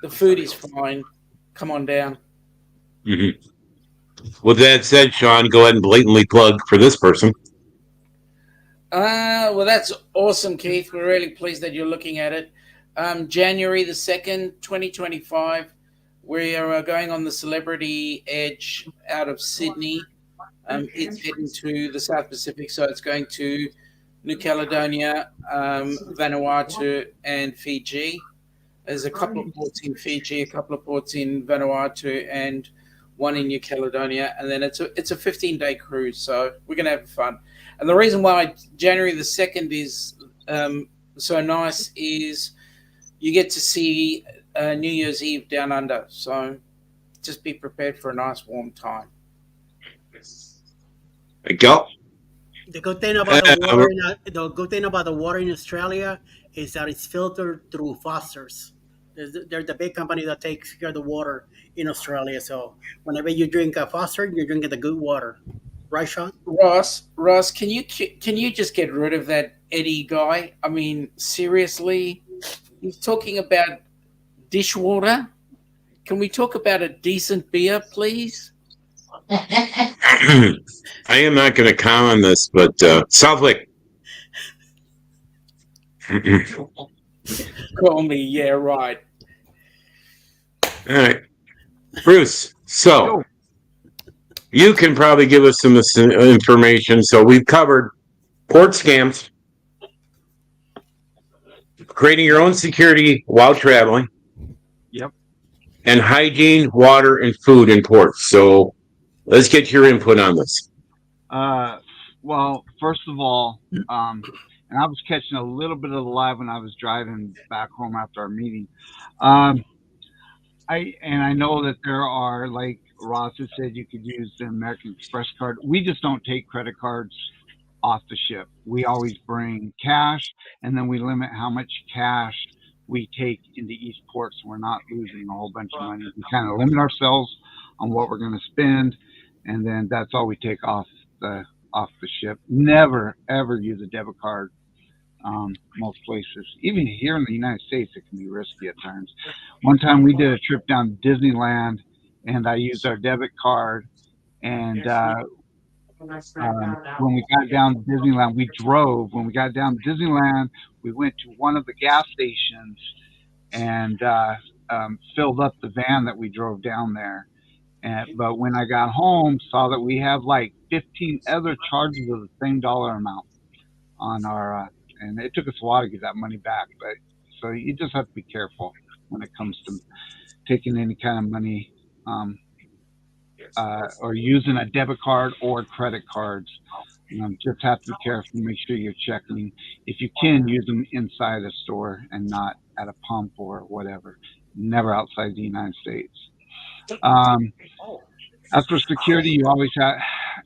The food is fine. Come on down. Mm-hmm. With that said, Sean, go ahead and blatantly plug for this person. Well, that's awesome, Keith. We're really pleased that you're looking at it. January the 2nd, 2025, we are going on the Celebrity Edge out of Sydney. It's heading to the South Pacific, so it's going to New Caledonia, Vanuatu, and Fiji. There's a couple of ports in Fiji, a couple of ports in Vanuatu, and one in New Caledonia, and then it's a 15-day cruise, so we're going to have fun. And the reason why January the 2nd is so nice is you get to see New Year's Eve down under, so just be prepared for a nice warm time. There you go. The good thing about the water in Australia is that it's filtered through Foster's. They're the big company that takes care of the water in Australia. So whenever you drink a Foster, you're drinking the good water, right, Sean? Ross, can you just get rid of that Eddie guy? I mean, seriously, he's talking about dishwater. Can we talk about a decent beer, please? I am not going to comment on this, but Southwick. Call me, yeah, right. All right, Bruce. So you can probably give us some information. So we've covered port scams, creating your own security while traveling. Yep. And hygiene, water, and food in ports. So let's get your input on this. Well, first of all, and I was catching a little bit of the live when I was driving back home after our meeting. Um, I know that there are, like Ross has said, you could use the American Express card. We just don't take credit cards off the ship. We always bring cash, and then we limit how much cash we take into each port, so we're not losing a whole bunch of money. We kind of limit ourselves on what we're going to spend, and then that's all we take the off the ship. Never ever use a debit card. Most places, even here in the United States, it can be risky at times. One time we did a trip down to Disneyland, and I used our debit card, and when we got down to Disneyland, we drove. When we got down to Disneyland, we went to one of the gas stations and filled up the van that we drove down there. But when I got home, saw that we have like 15 other charges of the same dollar amount on our, and it took us a while to get that money back. But so you just have to be careful when it comes to taking any kind of money or using a debit card or credit cards. Just have to be careful. Make sure you're checking. If you can, use them inside a store and not at a pump or whatever. Never outside the United States. As for security, you always have,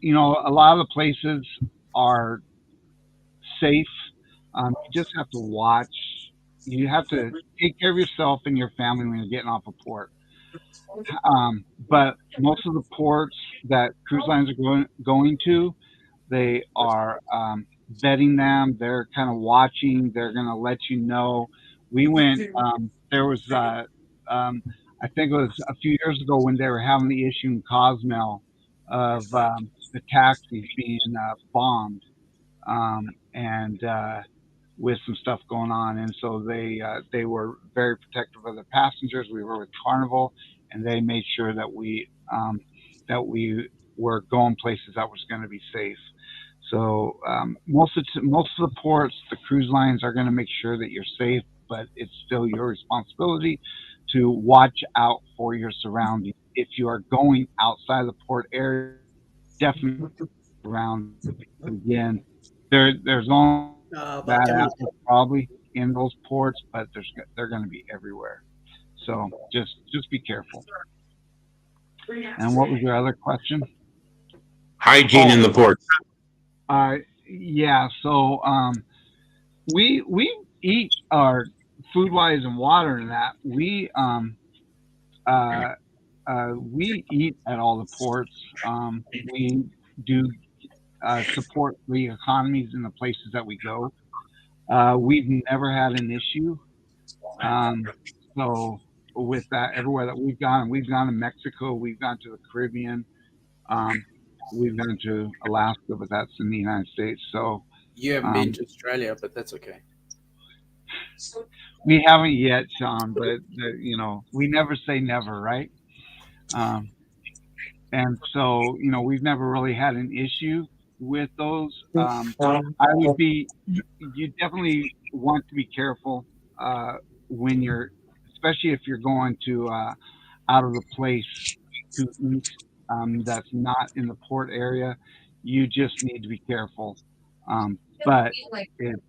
a lot of the places are safe. You just have to watch. You have to take care of yourself and your family when you're getting off a port. But most of the ports that cruise lines are going to, they are vetting them. They're kind of watching. They're going to let you know. We went. There was, I think it was a few years ago when they were having the issue in Cozumel of the taxis being bombed, and with some stuff going on, and so they were very protective of the passengers. We were with Carnival, and they made sure that we were going places that was going to be safe. So most of the ports, the cruise lines are going to make sure that you're safe, but it's still your responsibility to watch out for your surroundings. If you are going outside the port area, definitely around again. There's only About bad 10 minutes. apples probably in those ports, but they're going to be everywhere. So just be careful. And what was your other question? Hygiene in the ports. Yeah. So we eat our food wise and water and that we eat at all the ports. We do support the economies in the places that we go. We've never had an issue. So with that, everywhere that we've gone to Mexico, we've gone to the Caribbean, we've gone to Alaska, but that's in the United States. So You haven't been to Australia, but that's okay. we haven't yet, Sean, but we never say never, right? And so we've never really had an issue with those. You definitely want to be careful when you're, especially if you're going to out of the place to eat that's not in the port area. You just need to be careful. But it's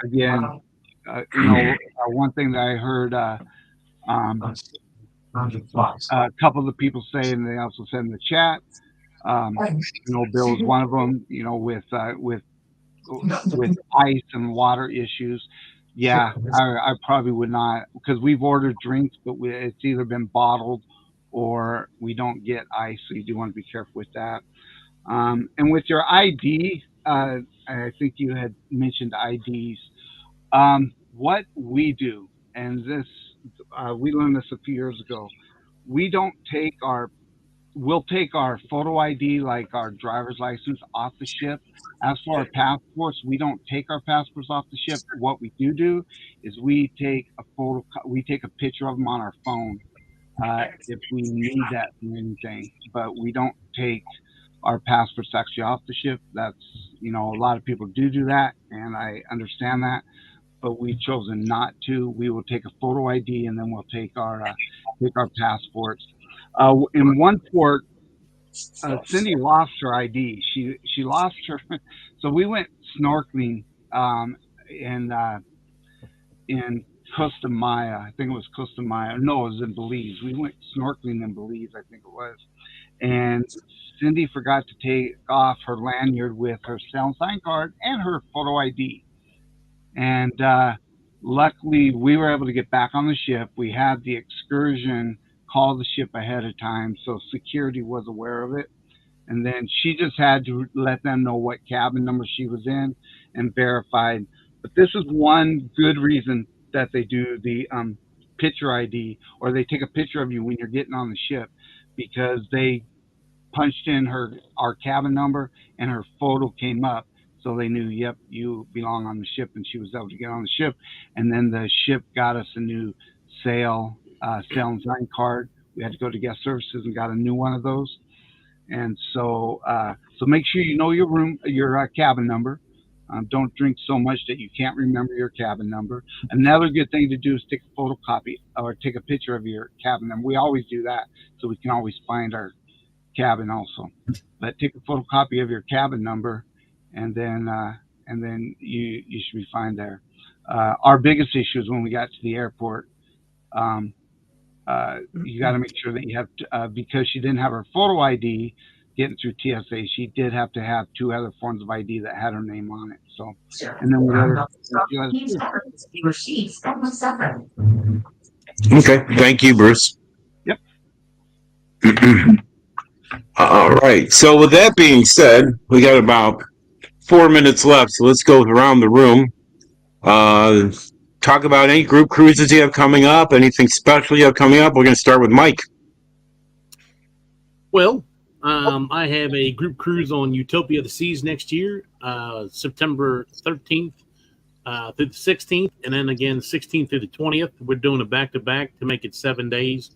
again, one thing that I heard a couple of the people say, and they also said in the chat, Bill is one of them. With ice and water issues. Yeah, I probably would not, because we've ordered drinks, but it's either been bottled or we don't get ice. So you do want to be careful with that. And with your ID, I think you had mentioned IDs. What we do, and this we learned this a few years ago. We'll take our photo ID, like our driver's license, off the ship. As for our passports, we don't take our passports off the ship. What we do is we take a picture of them on our phone if we need that for anything. But we don't take our passports actually off the ship. That's a lot of people do that, and I understand that. But we've chosen not to. We will take a photo ID, and then we'll take our passports. In one port, Cindy lost her ID. She lost her. So we went snorkeling in Costa Maya. I think it was Costa Maya. No, it was in Belize. We went snorkeling in Belize, I think it was. And Cindy forgot to take off her lanyard with her sound sign card and her photo ID. And luckily, we were able to get back on the ship. We had the excursion call the ship ahead of time, so security was aware of it. And then she just had to let them know what cabin number she was in and verified. But this is one good reason that they do the picture ID, or they take a picture of you when you're getting on the ship, because they punched in our cabin number and her photo came up, so they knew, yep, you belong on the ship, and she was able to get on the ship. And then the ship got us a new sail and sign card. We had to go to guest services and got a new one of those. And so make sure you know your cabin number. Don't drink so much that you can't remember your cabin number. Another good thing to do is take a photocopy or take a picture of your cabin number. We always do that, so we can always find our cabin also. But take a photocopy of your cabin number, and then you should be fine there. Our biggest issue is when we got to the airport. You got to make sure that you have because she didn't have her photo ID getting through TSA. She did have to have 2 other forms of ID that had her name on it. So, and then we let her. Okay, thank you, Bruce. Yep. All right. So with that being said, we got about 4 minutes left. So let's go around the room. Talk about any group cruises you have coming up, anything special you have coming up. We're going to start with Mike. Well, I have a group cruise on Utopia of the Seas next year, September 13th through the 16th, and then again 16th through the 20th. We're doing a back-to-back to make it 7 days.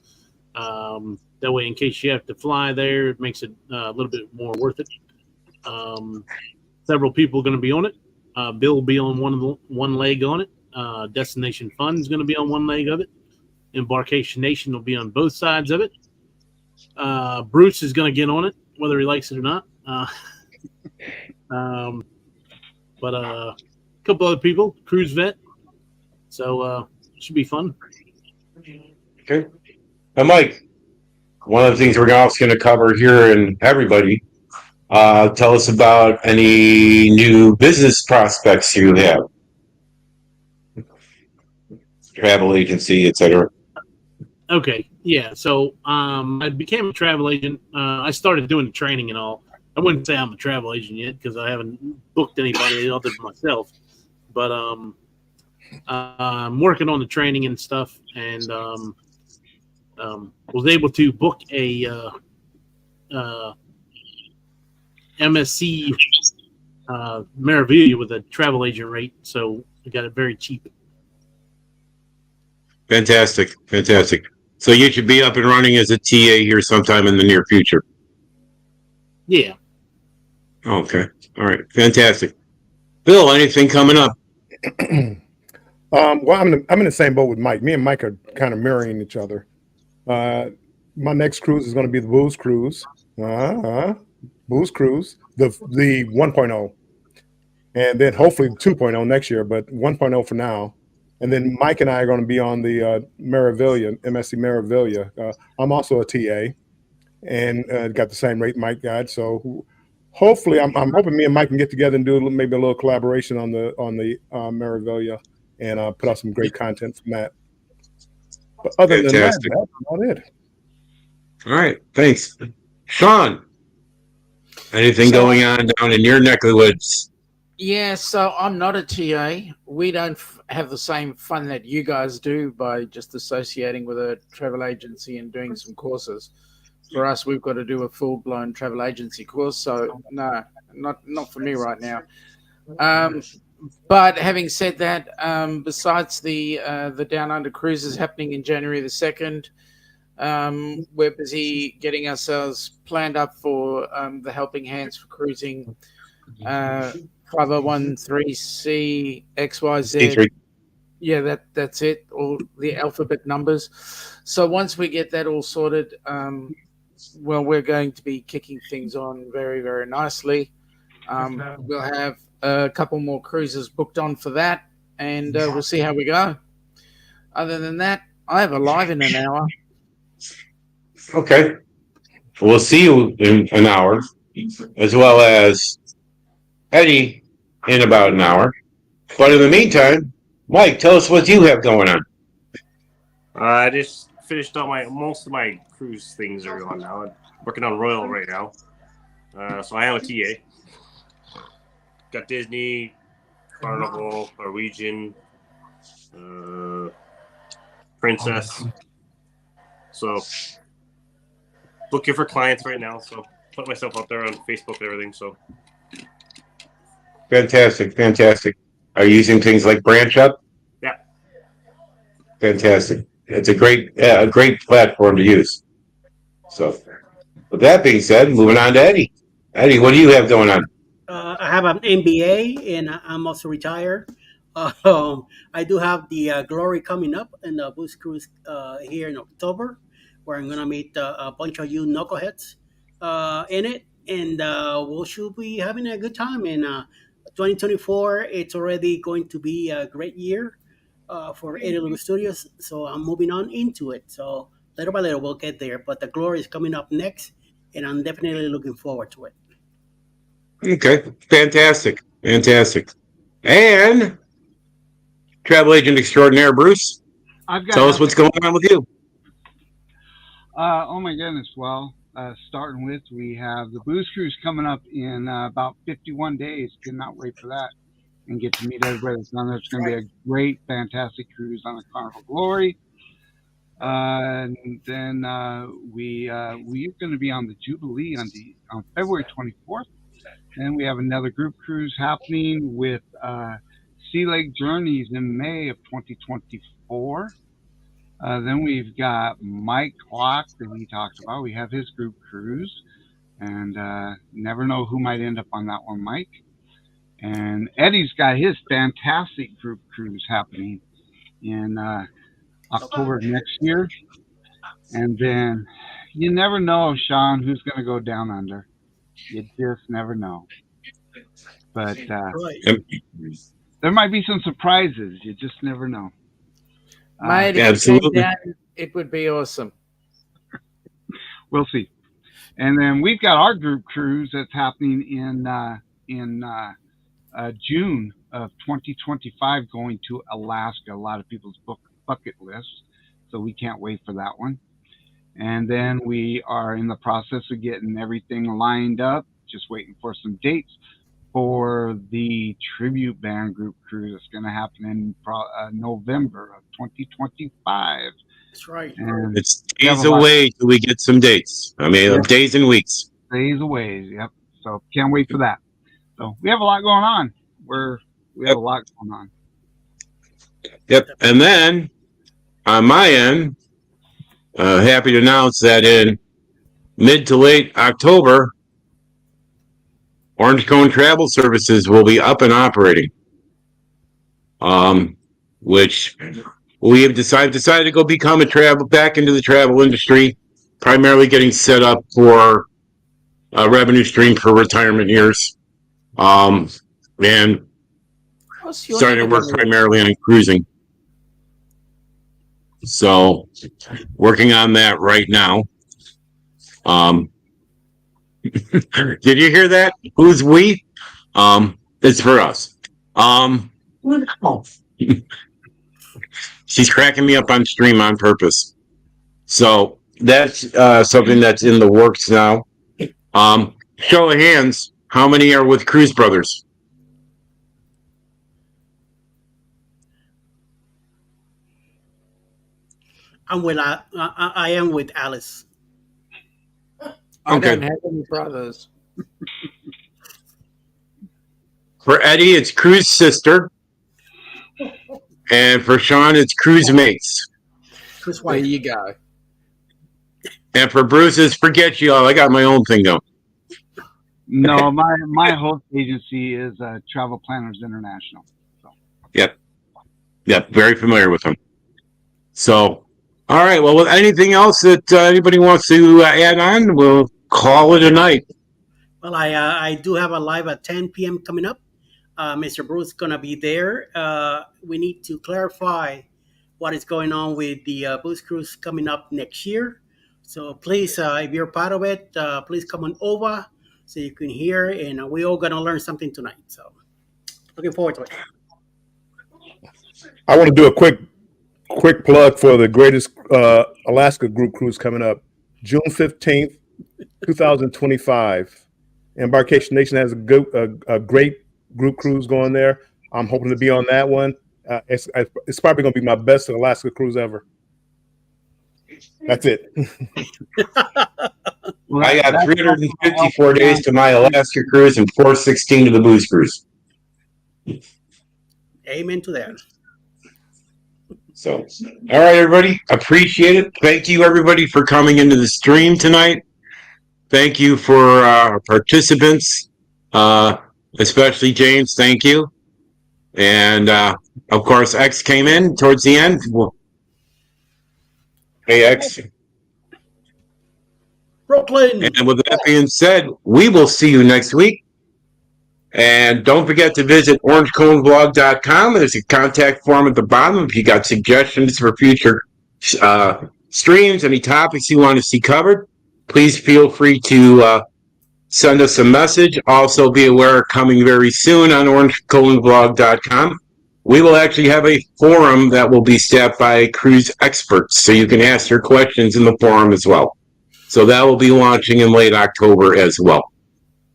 That way, in case you have to fly there, it makes it a little bit more worth it. Several people are going to be on it. Bill will be on one leg on it. Destination Fun is going to be on one leg of it. Embarkation Nation will be on both sides of it. Bruce is going to get on it, whether he likes it or not. But a couple other people, Cruise Vet. So it should be fun. Okay. Now, Mike, one of the things we're also going to cover here, and everybody, tell us about any new business prospects you have. Travel agency, etc. Okay, yeah. So I became a travel agent. I started doing the training and all. I wouldn't say I'm a travel agent yet because I haven't booked anybody other than myself. But I'm working on the training and stuff, and was able to book a MSC Meraviglia with a travel agent rate. So I got it very cheap. Fantastic. So you should be up and running as a TA here sometime in the near future. Yeah. Okay. All right. Fantastic. Bill, anything coming up? Well, I'm in the same boat with Mike. Me and Mike are kind of mirroring each other. My next cruise is going to be the Booze Cruise. Booze Cruise, the 1.0. And then hopefully 2.0 next year, but 1.0 for now. And then Mike and I are going to be on the Meraviglia, MSC Meraviglia. I'm also a TA and got the same rate Mike got. So hopefully, I'm hoping me and Mike can get together and do maybe a little collaboration on the Meraviglia and put out some great content from that. But other than that, that's about it. All right. Thanks. Sean, anything going on down in your neck of the woods? Yeah, so I'm not a TA. We don't have the same fun that you guys do by just associating with a travel agency and doing some courses. For us, we've got to do a full-blown travel agency course. So no, not for me right now. But having said that, besides the Down Under cruises happening in January the 2nd, we're busy getting ourselves planned up for the Helping Hands for Cruising 5013C XYZ. C3. Yeah, that's it. All the alphabet numbers. So once we get that all sorted, well, we're going to be kicking things on very, very nicely. We'll have a couple more cruises booked on for that, and we'll see how we go. Other than that, I have a live in an hour. Okay. We'll see you in an hour, as well as Eddie in about an hour. But in the meantime, Mike, tell us what you have going on. I just finished up most of my cruise things are on now. I'm working on Royal right now. So I am a TA. Got Disney, Carnival, Norwegian, Princess. So looking for clients right now. So put myself out there on Facebook and everything. So Fantastic, fantastic. Are you using things like Branch Up? yeah. Fantastic. It's a great platform to use. So, with that being said, moving on to Eddie. Eddie, what do you have going on? I have an MBA and I'm also retired. I do have the Glory coming up in the Boost Cruise here in October, where I'm going to meet a bunch of you knuckleheads in it. And we should be having a good time. And 2024, it's already going to be a great year for Eddie Lugo Studios. So I'm moving on into it. So little by little, we'll get there. But the Glory is coming up next, and I'm definitely looking forward to it. Okay, fantastic, fantastic. And travel agent extraordinaire Bruce, I've got tell us what's going on with you. Oh my goodness! Well, starting with, we have the Boost Cruise coming up in about 51 days. Cannot wait for that and get to meet everybody that's on there. It's going to be a great, fantastic cruise on the Carnival Glory. And then we're going to be on the Jubilee on February 24th. And we have another group cruise happening with Sea Lake Journeys in May of 2024. Then we've got Mike Clock that we talked about. We have his group cruise, and never know who might end up on that one, Mike. And Eddie's got his fantastic group cruise happening in October of next year. And then you never know, Sean, who's going to go down under. You just never know. But there might be some surprises. You just never know. Mate, if absolutely. it came down, it would be awesome. We'll see. And then we've got our group cruise that's happening in June of 2025, going to Alaska. A lot of people's bucket list, so we can't wait for that one. And then we are in the process of getting everything lined up, just waiting for some dates for the tribute band group cruise. It's going to happen in November of 2025. That's right. And It's days away till we get some dates. I mean, Yep. days and weeks. Days away, yep. So can't wait for that. So we have a lot going on. We have a lot going on. Yep. And then on my end, happy to announce that in mid to late October, Orange Cone Travel Services will be up and operating. Which we have decided to go become back into the travel industry, primarily getting set up for a revenue stream for retirement years. And starting to work primarily on cruising. So working on that right now. Did you hear that? Who's we? It's for us. She's cracking me up on stream on purpose. So that's something that's in the works now. Show of hands, how many are with Cruise Brothers? I am with Alice. I Okay. don't have any brothers. For Eddie, it's Cruise Sister. And for Sean, it's Cruise Mates. Chris There White. you go. And for Bruce, it's Forget You All. I got my own thing going. No, my host agency is Travel Planners International. So. Yep, very familiar with them. So, All right. Well, with anything else that anybody wants to add on, we'll call it a night. Well, I do have a live at 10 p.m. coming up. Mr. Bruce is gonna be there. We need to clarify what is going on with the booze cruise coming up next year. So please, if you're part of it, please come on over so you can hear, and we're all gonna learn something tonight. So looking forward to it. I want to do a quick plug for the greatest Alaska group cruise coming up, June 15th, 2025. Embarkation Nation has a great group cruise going there. I'm hoping to be on that one. It's probably going to be my best Alaska cruise ever. That's it. Well, I got that's 354 days to my Alaska cruise and 416 to the booze cruise. Amen to that. So, all right, everybody, appreciate it. Thank you, everybody, for coming into the stream tonight. Thank you for our participants, especially James. Thank you. And, of course, X came in towards the end. Hey, X. Brooklyn. And with that being said, we will see you next week. And don't forget to visit orangeconeblog.com. There's a contact form at the bottom if you got suggestions for future streams, any topics you want to see covered. Please feel free to send us a message. Also, be aware, coming very soon on orangeconeblog.com, we will actually have a forum that will be staffed by cruise experts, so you can ask your questions in the forum as well. So that will be launching in late October as well.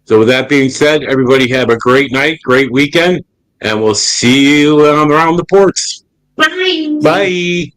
So with that being said, everybody have a great night, great weekend, and we'll see you around the ports. Bye. Bye.